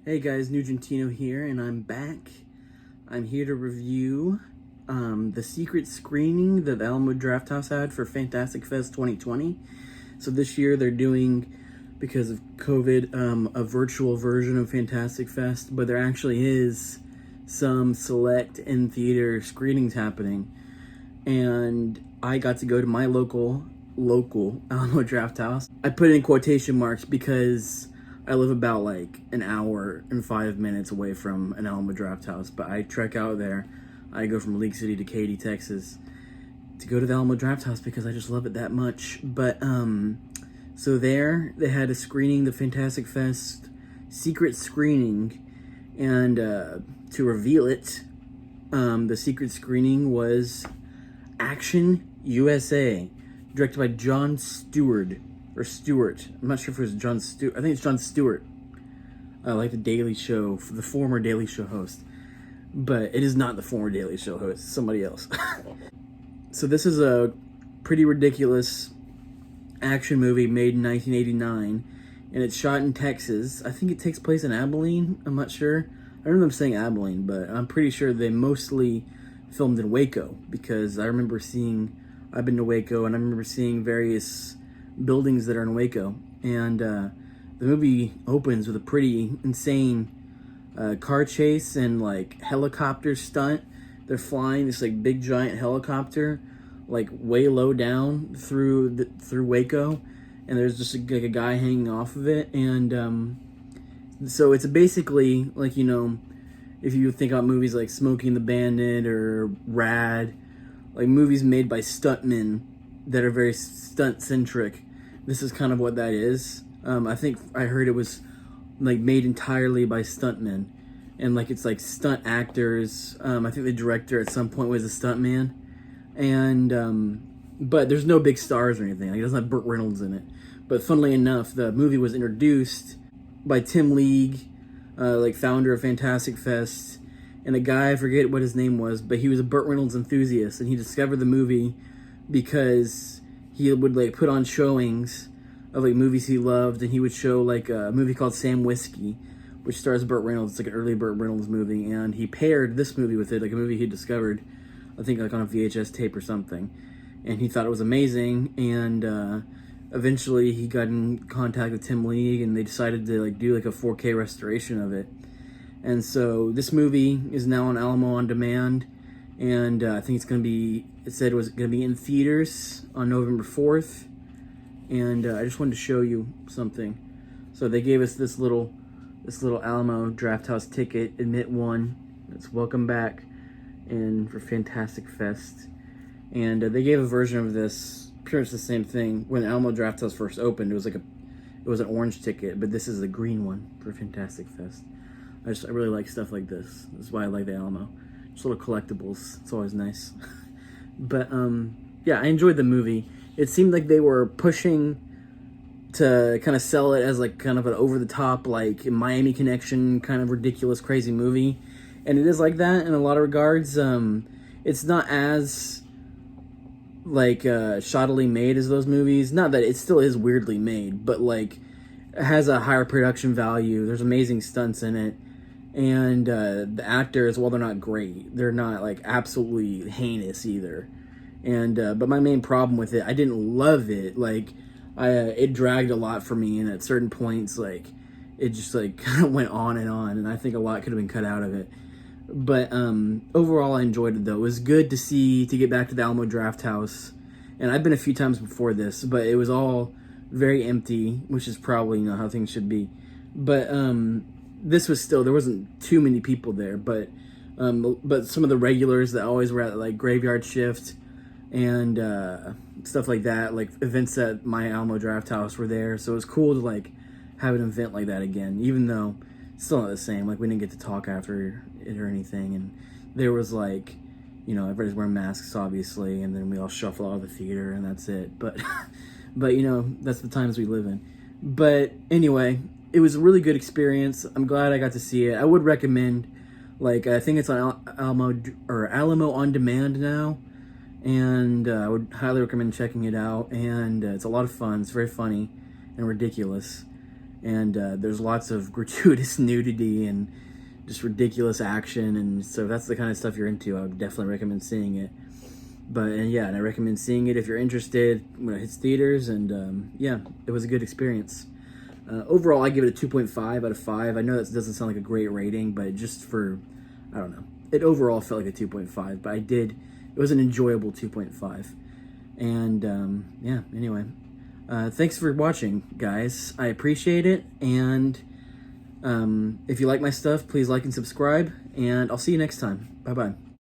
Hey guys, Nugentino here, and I'm back. I'm here to review the secret screening that Alamo Drafthouse had for Fantastic Fest 2020. So this year they're doing, because of COVID, a virtual version of Fantastic Fest, but there actually is some select in-theater screenings happening. And I got to go to my local Alamo Drafthouse. I put it in quotation marks because I live about like an hour and 5 minutes away from an Alamo Drafthouse, but I trek out there. I go from League City to Katy, Texas, to go to the Alamo Drafthouse because I just love it that much. But so there they had a screening, the Fantastic Fest secret screening, and to reveal it, the secret screening was Action USA, directed by Jon Stewart. I'm not sure if it was Jon Stewart. I think it's Jon Stewart. Like the Daily Show, the former Daily Show host. But it is not the former Daily Show host, it's somebody else. So this is a pretty ridiculous action movie made in 1989, and it's shot in Texas. I think it takes place in Abilene. I'm not sure. I remember them saying Abilene, but I'm pretty sure they mostly filmed in Waco, because I've been to Waco, and I remember seeing various buildings that are in Waco. And the movie opens with a pretty insane car chase and like helicopter stunt. They're flying this like big giant helicopter like way low down through Waco, and there's just like a guy hanging off of it. And so it's basically like, if you think about movies like Smokey and the Bandit or Rad, like movies made by stuntmen that are very stunt centric, this is kind of what that is. I think I heard it was like made entirely by stuntmen, and like it's like stunt actors. I think the director at some point was a stuntman, and but there's no big stars or anything. Like, it doesn't have Burt Reynolds in it. But funnily enough, the movie was introduced by Tim League, like founder of Fantastic Fest, and a guy, I forget what his name was, but he was a Burt Reynolds enthusiast, and he discovered the movie because he would like put on showings of like movies he loved, and he would show like a movie called Sam Whiskey, which stars Burt Reynolds. It's like an early Burt Reynolds movie, and he paired this movie with it, like a movie he discovered, I think like on a VHS tape or something, and he thought it was amazing. And eventually he got in contact with Tim League, and they decided to like do like a 4K restoration of it. And so this movie is now on Alamo On Demand, and I think it said it was going to be in theaters on November 4th. And I just wanted to show you something. So they gave us this little Alamo Drafthouse ticket, admit one. It's welcome back and for Fantastic Fest. And they gave a version of this, pretty much the same thing. When Alamo Drafthouse first opened, it was an orange ticket, but this is the green one for Fantastic Fest. I really like stuff like this. That's why I like the Alamo. Just little collectibles. It's always nice. But yeah, I enjoyed the movie. It seemed like they were pushing to kind of sell it as like kind of an over-the-top, like Miami Connection kind of ridiculous, crazy movie. And it is like that in a lot of regards. It's not as like shoddily made as those movies. Not that it still is weirdly made, but like it has a higher production value. There's amazing stunts in it. And the actors, while they're not great, they're not like absolutely heinous either. And but my main problem with it, I didn't love it. Like it dragged a lot for me, and at certain points, like it just like kind of went on, and I think a lot could have been cut out of it. But overall, I enjoyed it though. It was good to get back to the Alamo Drafthouse, and I've been a few times before this, but it was all very empty, which is probably how things should be. But this was still, there wasn't too many people there, but some of the regulars that always were at like Graveyard Shift and stuff like that, like events at my Alamo Drafthouse were there. So it was cool to like have an event like that again, even though it's still not the same. Like we didn't get to talk after it or anything, and there was like, everybody's wearing masks obviously, and then we all shuffle out of the theater and that's it. But but that's the times we live in. But anyway, it was a really good experience. I'm glad I got to see it. I would recommend, like, I think it's on Alamo On Demand now, and I would highly recommend checking it out. And it's a lot of fun. It's very funny and ridiculous. and there's lots of gratuitous nudity and just ridiculous action, and so if that's the kind of stuff you're into, I would definitely recommend seeing it. But and I recommend seeing it if you're interested when it hits theaters, and yeah, it was a good experience. Overall, I give it a 2.5 out of 5. I know that doesn't sound like a great rating, but just for, I don't know, it overall felt like a 2.5, but it was an enjoyable 2.5. And yeah, anyway, thanks for watching, guys. I appreciate it, and if you like my stuff, please like and subscribe, and I'll see you next time. Bye-bye.